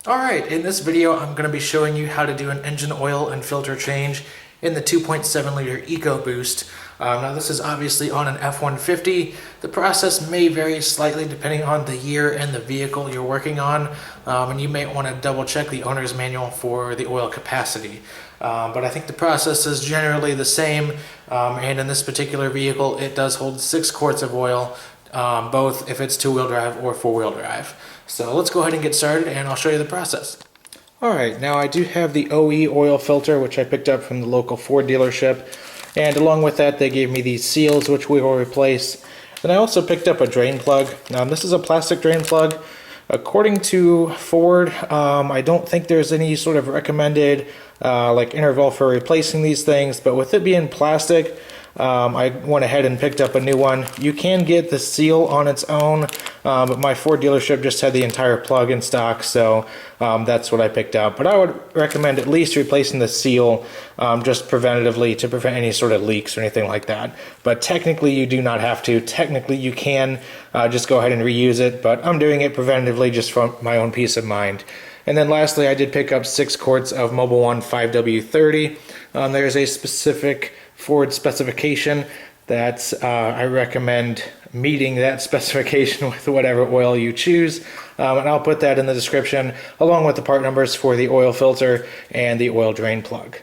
Alright, in this video I'm going to be showing you how to do an engine oil and filter change in the 2.7 liter EcoBoost. Now this is obviously on an F-150. The process may vary slightly depending on the year and the vehicle you're working on, and you may want to double check the owner's manual for the oil capacity. But I think the process is generally the same, and in this particular vehicle it does hold 6 quarts of oil, both if it's 2-wheel drive or 4-wheel drive. So let's go ahead and get started and I'll show you the process. Alright, now I do have the OE oil filter, which I picked up from the local Ford dealership, and along with that they gave me these seals which we will replace. Then I also picked up a drain plug. This is a plastic drain plug. According to Ford, I don't think there's any sort of recommended like interval for replacing these things, but with it being plastic, I went ahead and picked up a new one. You can get the seal on its own, but my Ford dealership just had the entire plug in stock, so that's what I picked up. But I would recommend at least replacing the seal just preventatively to prevent any sort of leaks or anything like that. But technically you do not have to. Technically you can just go ahead and reuse it, but I'm doing it preventatively just for my own peace of mind. And then lastly, I did pick up 6 quarts of Mobil 1 5W30. There's a specific Ford specification that I recommend meeting that specification with whatever oil you choose, and I'll put that in the description along with the part numbers for the oil filter and the oil drain plug.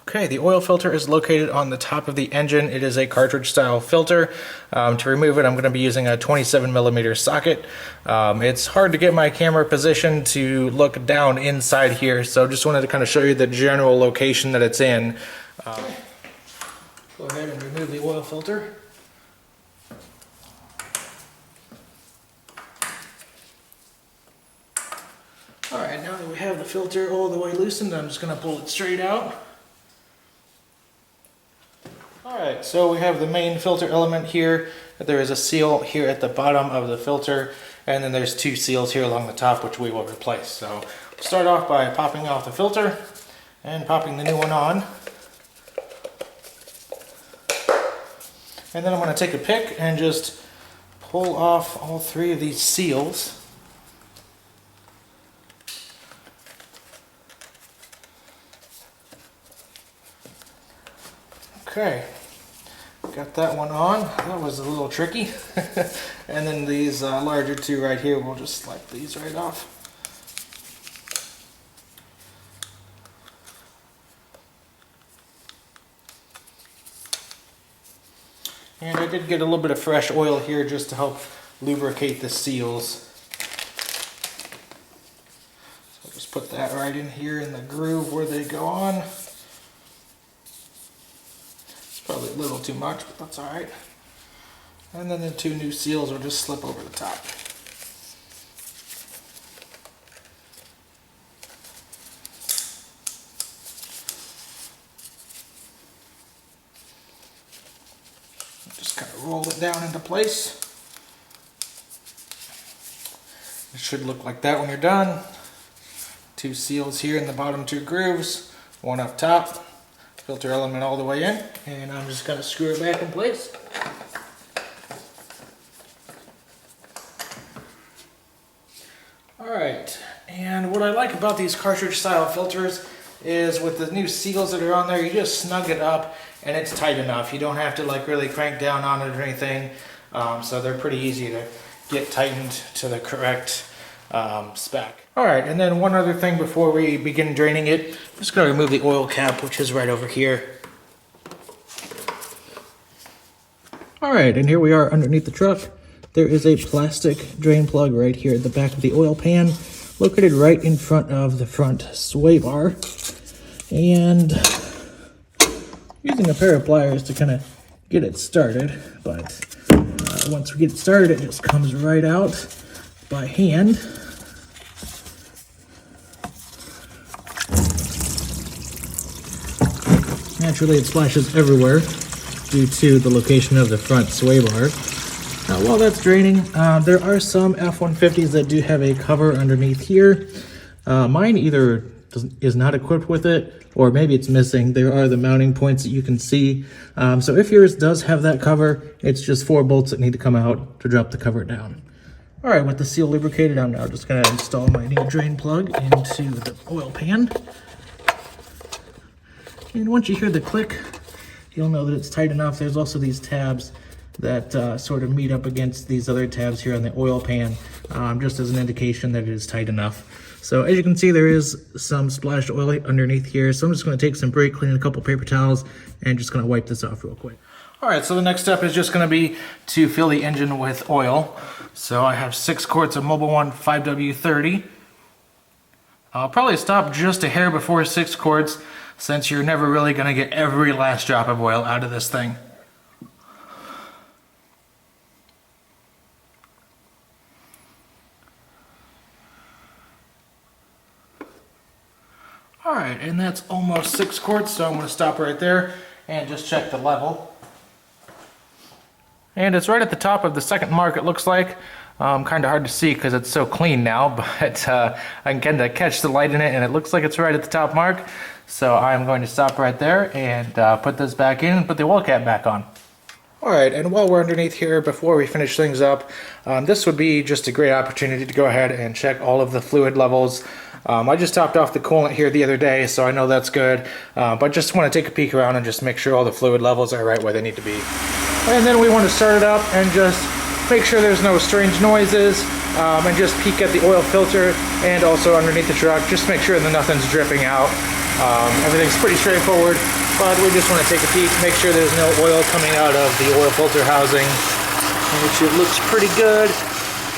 Okay, the oil filter is located on the top of the engine. It is a cartridge style filter. To remove it, I'm going to be using a 27mm socket. It's hard to get my camera positioned to look down inside here, so just wanted to kind of show you the general location that it's in. Go ahead and remove the oil filter. Alright, now that we have the filter all the way loosened, I'm just going to pull it straight out. Alright, so we have the main filter element here. There is a seal here at the bottom of the filter, and then there's 2 seals here along the top which we will replace. So we'll start off by popping off the filter and popping the new one on. And then I'm going to take a pick and just pull off all 3 of these seals. Okay, got that one on. That was a little tricky. And then these larger 2 right here, we'll just slide these right off. And I did get a little bit of fresh oil here just to help lubricate the seals. So I'll just put that right in here in the groove where they go on. It's probably a little too much, but that's alright. And then the 2 new seals will just slip over the top. Just kind of roll it down into place. It should look like that when you're done. 2 seals here in the bottom 2 grooves, 1 up top, filter element all the way in, and I'm just going to screw it back in place. Alright, and what I like about these cartridge style filters is with the new seals that are on there, you just snug it up and it's tight enough. You don't have to like really crank down on it or anything, so they're pretty easy to get tightened to the correct spec. Alright, and then one other thing before we begin draining it, I'm just going to remove the oil cap, which is right over here. Alright, and here we are underneath the truck. There is a plastic drain plug right here at the back of the oil pan, located right in front of the front sway bar. And using a pair of pliers to kind of get it started, but once we get it started, it just comes right out by hand. Naturally, it splashes everywhere due to the location of the front sway bar. Now, while that's draining, there are some F-150s that do have a cover underneath here. Mine either is not equipped with it, or maybe it's missing. There are the mounting points that you can see. So if yours does have that cover, it's just 4 bolts that need to come out to drop the cover down. All right, with the seal lubricated, I'm now just going to install my new drain plug into the oil pan. And once you hear the click, you'll know that it's tight enough. There's also these tabs that sort of meet up against these other tabs here on the oil pan, just as an indication that it is tight enough. So as you can see, there is some splashed oil underneath here. So I'm just going to take some brake clean, a couple paper towels, and just going to wipe this off real quick. All right, so the next step is just going to be to fill the engine with oil. So I have 6 quarts of Mobil 1 5W30. I'll probably stop just a hair before 6 quarts, since you're never really going to get every last drop of oil out of this thing. All right, and that's almost 6 quarts, so I'm going to stop right there and just check the level. And it's right at the top of the second mark, it looks like. Kind of hard to see because it's so clean now, but I can kind of catch the light in it, and it looks like it's right at the top mark. So I'm going to stop right there and put this back in and put the oil cap back on. All right, and while we're underneath here, before we finish things up, this would be just a great opportunity to go ahead and check all of the fluid levels. I just topped off the coolant here the other day, so I know that's good, but just want to take a peek around and just make sure all the fluid levels are right where they need to be. And then we want to start it up and just make sure there's no strange noises, and just peek at the oil filter and also underneath the truck. Just make sure that nothing's dripping out. Everything's pretty straightforward, but we just want to take a peek, make sure there's no oil coming out of the oil filter housing, which it looks pretty good.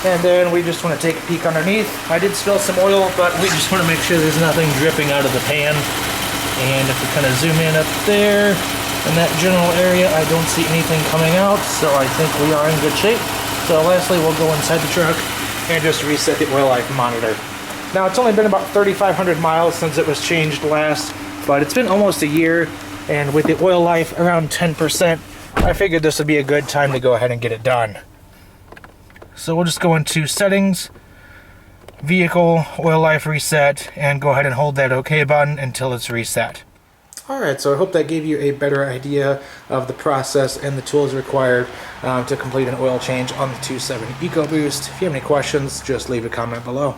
And then we just want to take a peek underneath. I did spill some oil, but we just want to make sure there's nothing dripping out of the pan. And if we kind of zoom in up there, in that general area, I don't see anything coming out, so I think we are in good shape. So lastly, we'll go inside the truck and just reset the oil life monitor. Now, it's only been about 3,500 miles since it was changed last, but it's been almost a year, and with the oil life around 10%, I figured this would be a good time to go ahead and get it done. So we'll just go into Settings, Vehicle, Oil Life Reset, and go ahead and hold that OK button until it's reset. Alright, so I hope that gave you a better idea of the process and the tools required to complete an oil change on the 2.7 EcoBoost. If you have any questions, just leave a comment below.